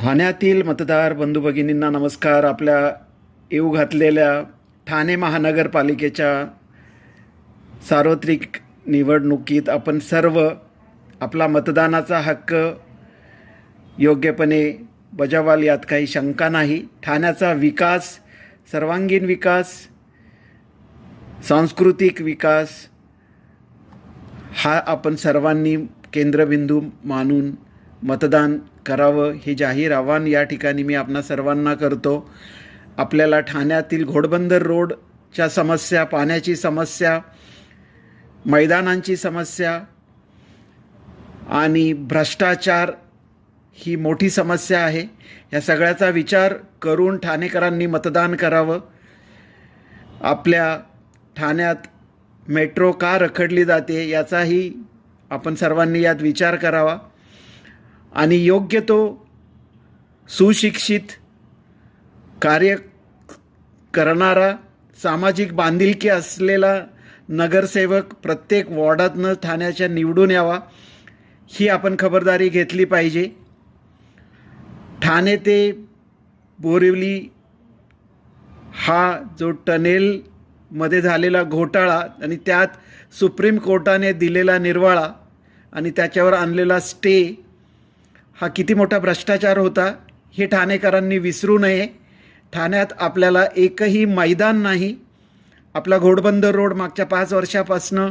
ठाण्यातील मतदार बंधू भगिनींना नमस्कार. आपल्या येऊ घातलेल्या ठाणे महानगरपालिकेच्या सार्वत्रिक निवडणुकीत आपण सर्व आपला मतदानाचा हक्क योग्यपणे बजावाल यात काही शंका नाही. ठाण्याचा विकास, सर्वांगीण विकास, सांस्कृतिक विकास हा आपण सर्वांनी केंद्रबिंदू मानून मतदान करावं हे जाहीर आव्हान या ठिकाणी मी आपणा सर्वांना करतो. आपल्याला ठाण्यातील घोडबंदर रोडच्या समस्या, पाण्याची समस्या, मैदानांची समस्या आणि भ्रष्टाचार ही मोठी समस्या आहे. या सगळ्याचा विचार करून ठाणेकरांनी मतदान करावं. आपल्या ठाण्यात मेट्रो का रखडली जाते याचाही आपण सर्वांनी यात विचार करावा आणि योग्य तो सुशिक्षित कार्य करणारा, सामाजिक बांधिलकी असलेला नगरसेवक प्रत्येक वॉर्डातनं ठाण्याच्या निवडून यावा ही आपण खबरदारी घेतली पाहिजे. ठाणे ते बोरिवली हा जो टनेलमध्ये झालेला घोटाळा आणि त्यात सुप्रीम कोर्टाने दिलेला निर्वाळा आणि त्याच्यावर आणलेला स्टे हा किती मोठा भ्रष्टाचार होता हे ठाणेकरांनी विसरू नये. ठाण्यात आपल्याला एकही मैदान नाही. आपला घोडबंदर रोड मागच्या 5 वर्षापासनं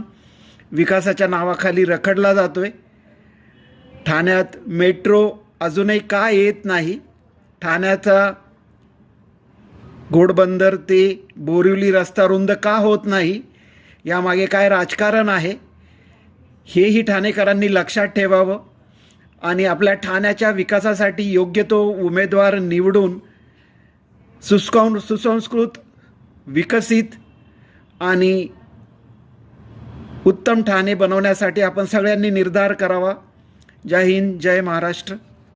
विकासाच्या नावाखाली रखडला जातो आहे. ठाण्यात मेट्रो अजूनही का येत नाही? ठाण्याचा घोडबंदर ते बोरिवली रस्ता रुंद का होत नाही? यामागे काय राजकारण आहे हेही ठाणेकरांनी लक्षात ठेवावं आणि आपल्या ठाण्याच्या विकासासाठी योग्य तो उमेदवार निवडून सुसंस्कृत, विकसित आणि उत्तम ठाणे बनवण्यासाठी आपण सगळ्यांनी निर्धार करावा. जय हिंद, जय महाराष्ट्र.